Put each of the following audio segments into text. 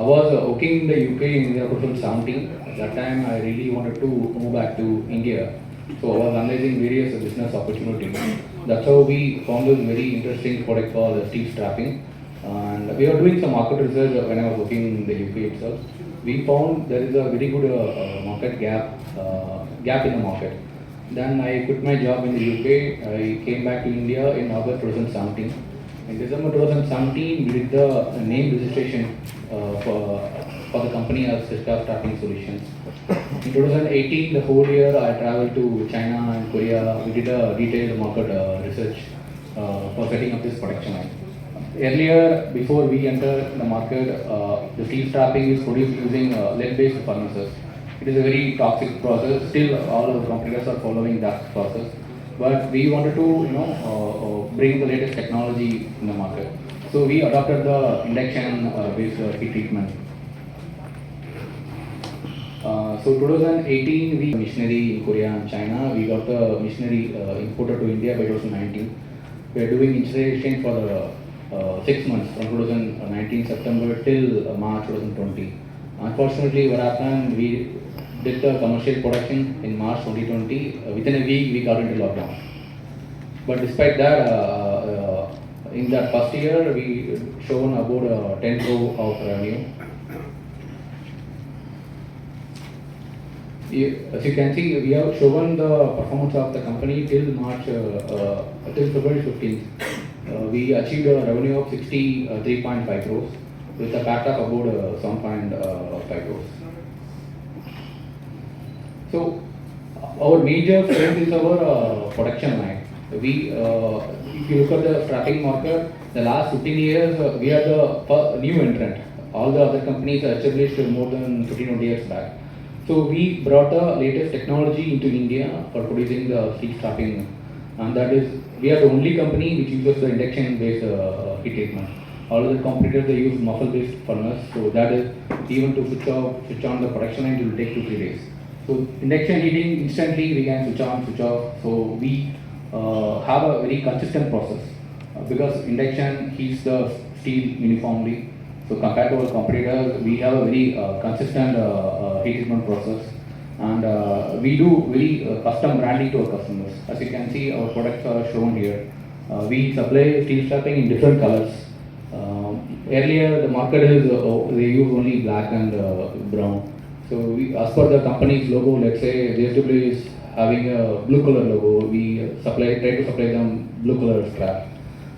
was working in the UK in the 2017. At that time, I really wanted to move back to India. So I was analyzing various business opportunities. That's how we found this very interesting product called steel strapping. And we were doing some market research when I was working in the UK itself. We found there is a very good market gap in the market. Then I quit my job in the UK. I came back to India in August 2017. In December 2017, we did the name registration for the company as Krishca Staffing Solutions. In 2018, the whole year, I traveled to China and Korea. We did a detailed market research for setting up this production line. Earlier, before we entered the market, the steel strapping is produced using lead-based furnaces. It is a very toxic process. Still, all of the competitors are following that process. But we wanted to, bring the latest technology in the market. So we adopted the induction-based heat treatment. So 2018, we machinery in Korea and China. We got the machinery imported to India by 2019. We are doing installation for the 6 months from 2019 September till March 2020. Unfortunately, what happened, we did the commercial production in March 2020. Within a week, we got into lockdown. But despite that, in that first year, we shown about 10 crore of revenue. As you can see, we have shown the performance of the company till March, till February 15th. We achieved a revenue of 63.5 crores with a PAT of about 7.5 crores. So, our major strength is our production line. We, if you look at the strapping market, the last 15 years, we are the new entrant. All the other companies are established more than 15 years back. So we brought the latest technology into India for producing the steel strapping, and that is, we are the only company which uses the induction-based heat treatment. All other competitors, they use muffle-based furnace, so that is, even to switch on the production line, it will take 2-3 days. So induction heating, instantly we can switch on, switch off. So we have a very consistent process because induction heats the steel uniformly. So compared to our competitors, we have a very consistent heat treatment process, and we do very custom branding to our customers. As you can see, our products are shown here. We supply steel strapping in different colors. Earlier, the market is they use only black and brown. So we, as per the company's logo, let's say JSW is having a blue color logo, we try to supply them blue color strap.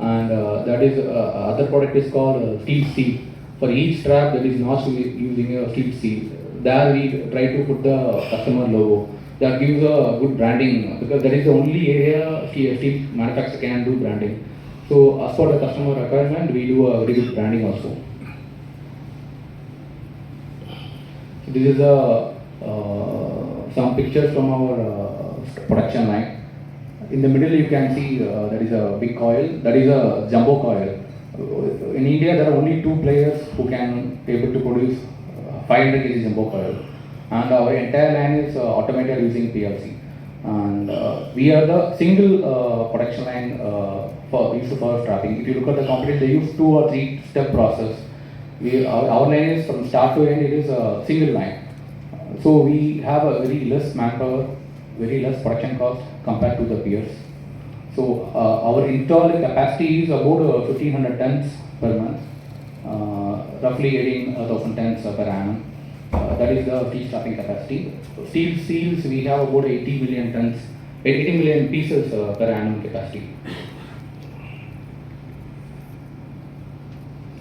And that is other product is called steel seal. For each strap that is not using a steel seal, there we try to put the customer logo. That gives a good branding because that is the only area steel manufacturer can do branding. So as per the customer requirement, we do a very good branding also. So this is some pictures from our production line. In the middle, you can see there is a big coil. That is a jumbo coil. In India, there are only 2 players who can be able to produce 500 kg jumbo coil, and our entire line is automated using PLC. And we are the single production line used for strapping. If you look at the company, they use 2 or 3 step process. Our line is from start to end. It is a single line. So we have a very less manpower, very less production cost compared to the peers. So our installed capacity is about 1500 tons per month, roughly 18,000 tons per annum. That is the steel strapping capacity. Steel seals, we have about 80 million tons, 80 million pieces per annum capacity.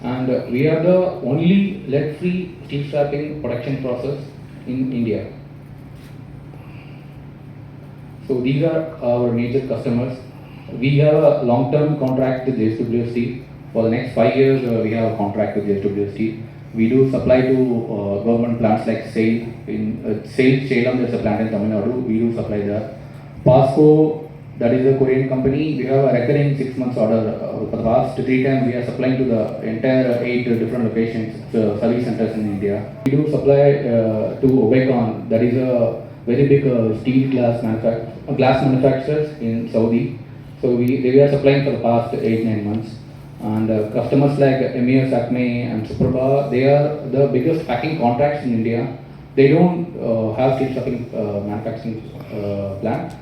And we are the only lead-free steel strapping production process in India. So these are our major customers. We have a long-term contract with JSW Steel. For the next 5 years, we have a contract with JSW Steel. We do supply to government plants like SAIL. In SAIL, Salem, there's a plant in Tamil Nadu. We do supply there. POSCO, that is a Korean company. We have a recurring 6 months order. For the past 3 times, we are supplying to the entire 8 different locations, service centers in India. We do supply to Obecon, that is a very big steel glass manufacturers in Saudi. So we are supplying for the past 8-9 months. And customers like MES, Acme and Suprabha, they are the biggest packing contracts in India. They don't have steel strapping manufacturing plant.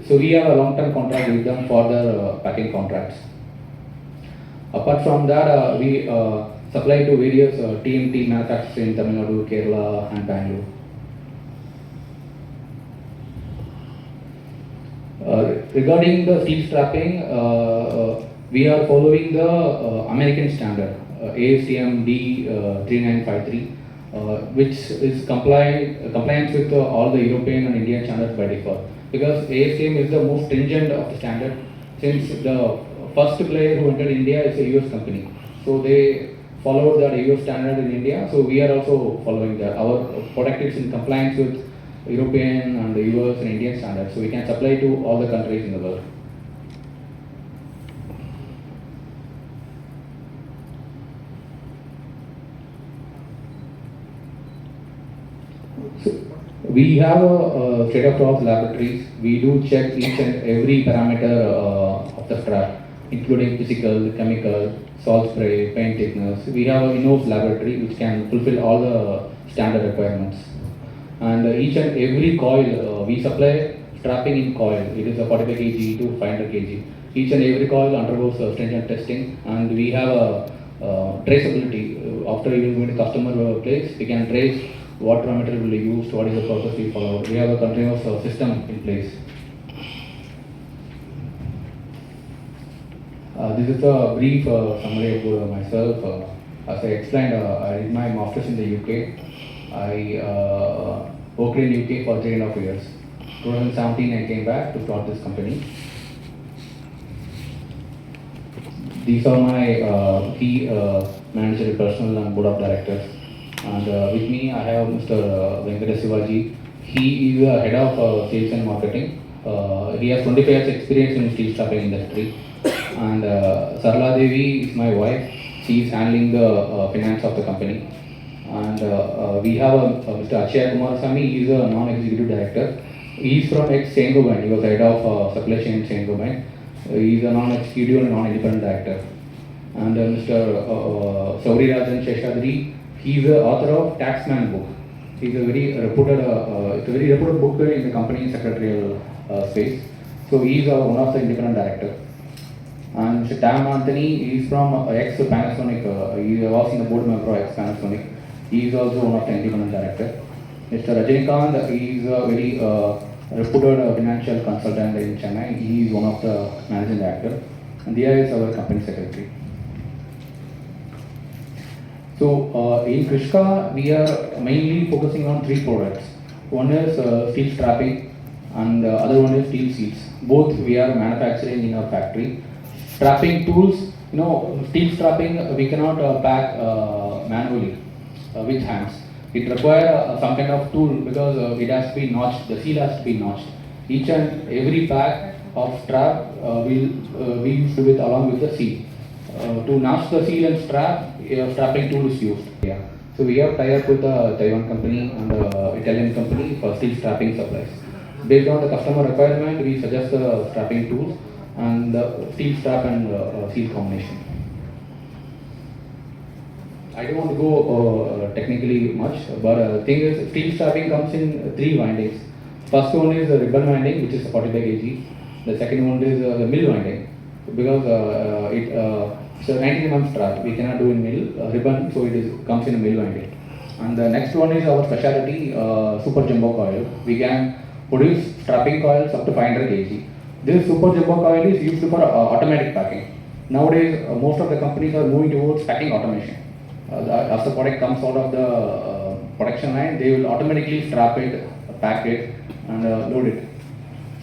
So we have a long-term contract with them for their packing contracts. Apart from that, we supply to various TMT manufacturers in Tamil Nadu, Kerala and Bangalore. Regarding the steel strapping, we are following the American standard, ASTM D3953, which is compliance with all the European and Indian standards by default. Because ASTM is the most stringent of the standard, since the first player who entered India is a US company. So they followed that US standard in India, so we are also following that. Our product is in compliance with European and the US and Indian standards, so we can supply to all the countries in the world. So we have a state-of-the-art laboratories. We do check each and every parameter of the strap, including physical, chemical, salt spray, paint thickness. We have an in-house laboratory which can fulfill all the standard requirements. And each and every coil, we supply strapping in coil. It is a 45 kg to 500 kg. Each and every coil undergoes stringent testing, and we have a traceability. After even going to customer place, we can trace what raw material will be used, what is the process we follow. We have a continuous system in place. This is a brief summary about myself. As I explained, I did my master's in the UK. I worked in UK for 3.5 years. 2017 I came back to start this company. These are my key managerial personnel and board of directors. And with me I have Mr. Venkata Shivaji. He is the head of sales and marketing. He has 25 years experience in steel strapping industry. And Sarla Devi is my wife. She is handling the finance of the company. And we have Mr. Achaya Kumarasamy. He is a non-executive director. He is from ex-Saint-Gobain. He was head of supply chain in Saint-Gobain. He is a non-executive and non-independent director. And Mr. Sauri Rajan Sheshadri, he is the author of Taxman book. He is a very reputed, it's a very reputed book in the company secretarial space. So he is one of the independent director. And Mr. Tam Anthony, he is from ex-Panasonic. He was in the board member of ex-Panasonic. He is also one of the independent director. Mr. Rajinikanth, he is a very reputed financial consultant in Chennai. He is one of the managing director. And Dia is our company secretary. So in Krishca, we are mainly focusing on 3 products. One is steel strapping, and the other one is steel seals. Both we are manufacturing in our factory. Strapping tools, steel strapping we cannot pack manually with hands. It requires some kind of tool because it has to be notched. The seal has to be notched. Each and every pack of strap will be used with along with the seal. To notch the seal and strap, a strapping tool is used. Yeah. So we have tied up with a Taiwan company and Italian company for steel strapping supplies. Based on the customer requirement, we suggest the strapping tools and the steel strap and seal combination. I don't want to go technically much, but the thing is, steel strapping comes in 3 windings. First one is the ribbon winding, which is 45 kg. The second one is the mill winding, because it's a 19 mm strap. We cannot do in mill ribbon, so it comes in a mill winding. And the next one is our specialty, super jumbo coil. We can produce strapping coils up to 500 kg. This super jumbo coil is used for automatic packing. Nowadays, most of the companies are moving towards packing automation. As the product comes out of the production line, they will automatically strap it, pack it, and load it.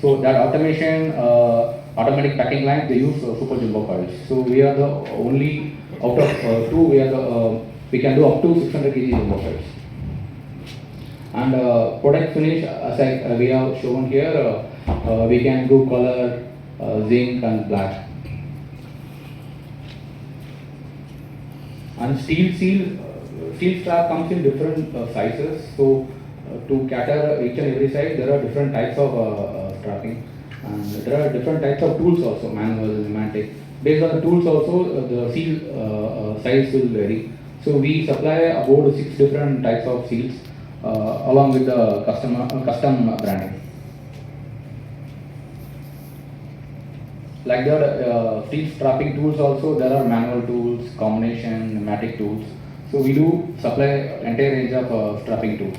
So that automation, automatic packing line, they use super jumbo coils. So we are the only out of 2. We can do up to 600 kg jumbo coils. And product finish, as we have shown here, we can do color, zinc, and black. And steel strap comes in different sizes. So to cater each and every size, there are different types of strapping, and there are different types of tools also, manual, pneumatic. Based on the tools also, the seal size will vary. So we supply about 6 different types of seals along with the custom branding. Like the steel strapping tools also, there are manual tools, combination, pneumatic tools. So we do supply entire range of strapping tools.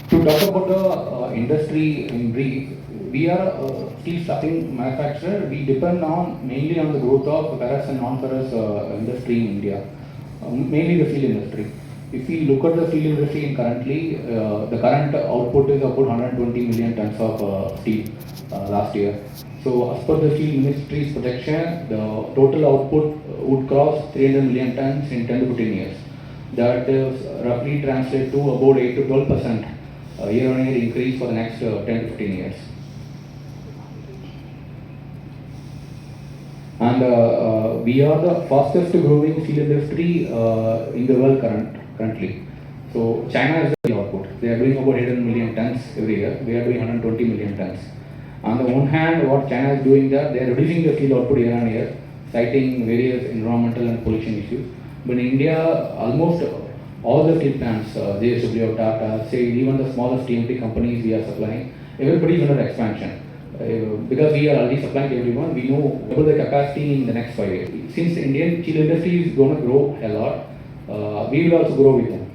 To talk about the industry in brief, we are a steel strapping manufacturer. We depend on mainly on the growth of ferrous and non-ferrous industry in India, mainly the steel industry. If we look at the steel industry currently, the current output is about 120 million tons of steel last year. So as per the steel ministry's projection, the total output would cross 300 million tons in 10 to 15 years. That is roughly translates to about 8 to 12% year-on-year increase for the next 10 to 15 years. And we are the fastest growing steel industry in the world currently. So China is the output. They are doing about 800 million tons every year. We are doing 120 million tons. On the one hand, what China is doing that they are reducing the steel output year on year, citing various environmental and pollution issues. But in India, almost all the steel plants, JSW, Tata, say even the smallest TMT companies we are supplying, everybody is under expansion. Because we are already supplying to everyone, we know double the capacity in the next 5 years. Since Indian steel industry is going to grow a lot, we will also grow with them.